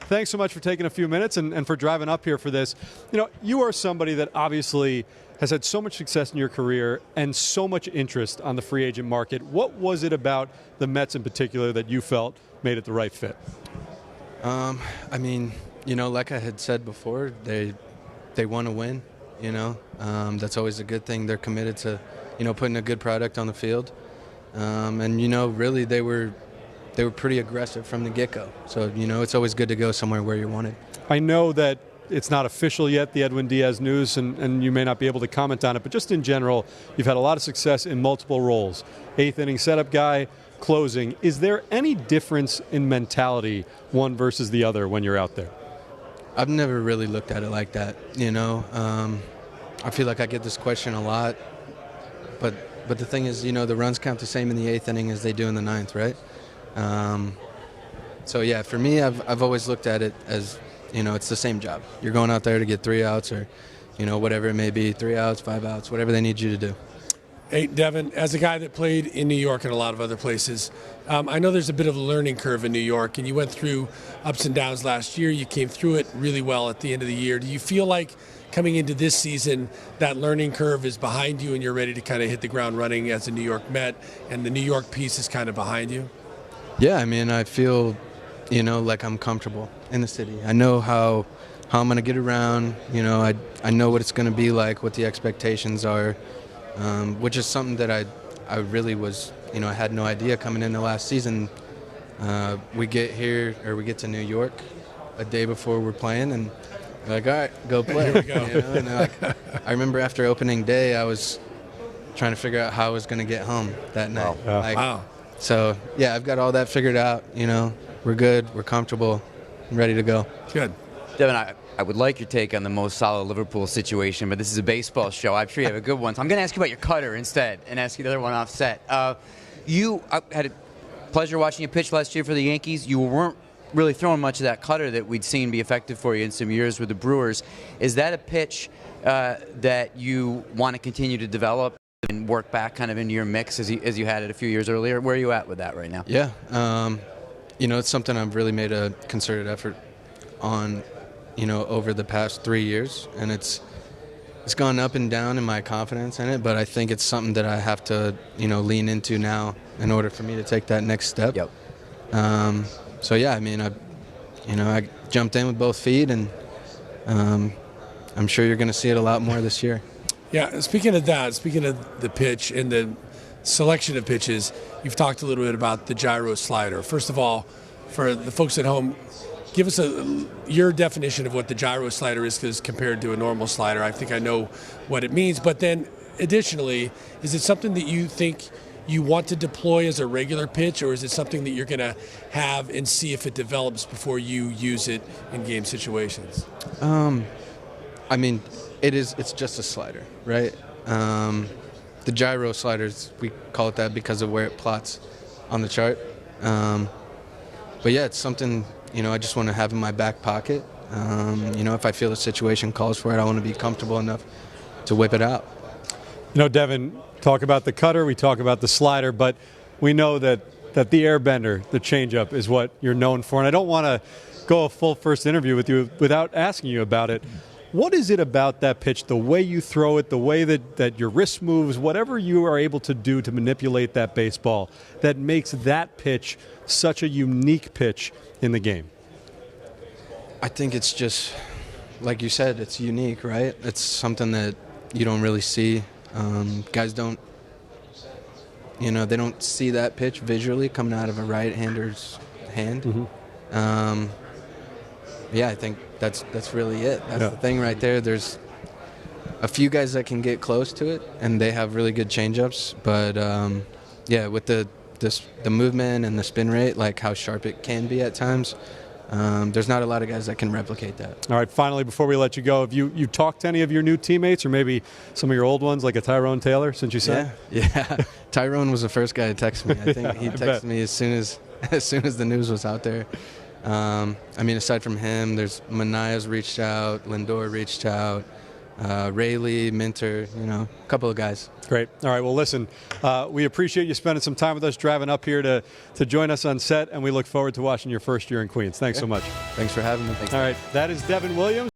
thanks so much for taking a few minutes and for driving up here for this. You are somebody that obviously has had so much success in your career and so much interest on the free agent market. What was it about the Mets in particular that you felt made it the right fit? Like I had said before, they want to win. That's always a good thing. They're committed to, putting a good product on the field. Really they were pretty aggressive from the get-go. So, it's always good to go somewhere where you're wanted. I know that it's not official yet, the Edwin Diaz news, and you may not be able to comment on it, but just in general, you've had a lot of success in multiple roles. 8th inning setup guy, closing. Is there any difference in mentality, one versus the other, when you're out there? I've never really looked at it like that, I feel like I get this question a lot, but the thing is, the runs count the same in the 8th inning as they do in the 9th, right? So yeah, for me, I've always looked at it as, it's the same job. You're going out there to get 3 outs or, whatever it may be, 3 outs, 5 outs, whatever they need you to do. Hey, Devin, as a guy that played in New York and a lot of other places, I know there's a bit of a learning curve in New York, and you went through ups and downs last year. You came through it really well at the end of the year. Do you feel like coming into this season, that learning curve is behind you and you're ready to kind of hit the ground running as a New York Met, and the New York piece is kind of behind you? Yeah, I feel, like I'm comfortable in the city. I know how I'm going to get around. I know what it's going to be like, what the expectations are, which is something that I really was, I had no idea coming into last season. We get to New York a day before we're playing, and we're like, all right, go play. Here we go. And I remember after opening day, I was trying to figure out how I was going to get home that night. Wow. Wow. So, yeah, I've got all that figured out. We're good. We're comfortable. I'm ready to go. Good. Devin, I would like your take on the most solid Liverpool situation, but this is a baseball show. I'm sure you have a good one. So I'm going to ask you about your cutter instead and ask you the other one offset. I had a pleasure watching you pitch last year for the Yankees. You weren't really throwing much of that cutter that we'd seen be effective for you in some years with the Brewers. Is that a pitch that you want to continue to develop and work back kind of into your mix as you had it a few years earlier? Where are you at with that right now? Yeah. It's something I've really made a concerted effort on, over the past 3 years. And it's gone up and down in my confidence in it, but I think it's something that I have to, lean into now in order for me to take that next step. Yep. So, yeah, I jumped in with both feet, and I'm sure you're going to see it a lot more this year. Yeah, speaking of the pitch and the selection of pitches, you've talked a little bit about the gyro slider. First of all, for the folks at home, give us your definition of what the gyro slider is compared to a normal slider. I think I know what it means, but then additionally, is it something that you think you want to deploy as a regular pitch, or is it something that you're going to have and see if it develops before you use it in game situations? It's just a slider, right? The gyro sliders, we call it that because of where it plots on the chart. But yeah, it's something, I just want to have in my back pocket. If I feel the situation calls for it, I want to be comfortable enough to whip it out. Devin, talk about the cutter, we talk about the slider, but we know that the airbender, the changeup, is what you're known for. And I don't want to go a full first interview with you without asking you about it. What is it about that pitch, the way you throw it, the way that your wrist moves, whatever you are able to do to manipulate that baseball, that makes that pitch such a unique pitch in the game? I think it's just, like you said, it's unique, right? It's something that you don't really see. Guys don't, they don't see that pitch visually coming out of a right-hander's hand. Mm-hmm. Yeah, I think that's really it. That's the thing right there. There's a few guys that can get close to it, and they have really good changeups. But with the movement and the spin rate, like how sharp it can be at times, there's not a lot of guys that can replicate that. All right, finally, before we let you go, have you talked to any of your new teammates, or maybe some of your old ones, like a Tyrone Taylor, since you signed? Yeah. Tyrone was the first guy to text me. I think he texted me as soon as the news was out there. Aside from him, there's Manaya's reached out, Lindor reached out. Rayleigh, Minter, a couple of guys. Great. All right. Well, listen, we appreciate you spending some time with us, driving up here to join us on set, and we look forward to watching your first year in Queens. Thanks so much. Thanks for having me. All right. That is Devin Williams.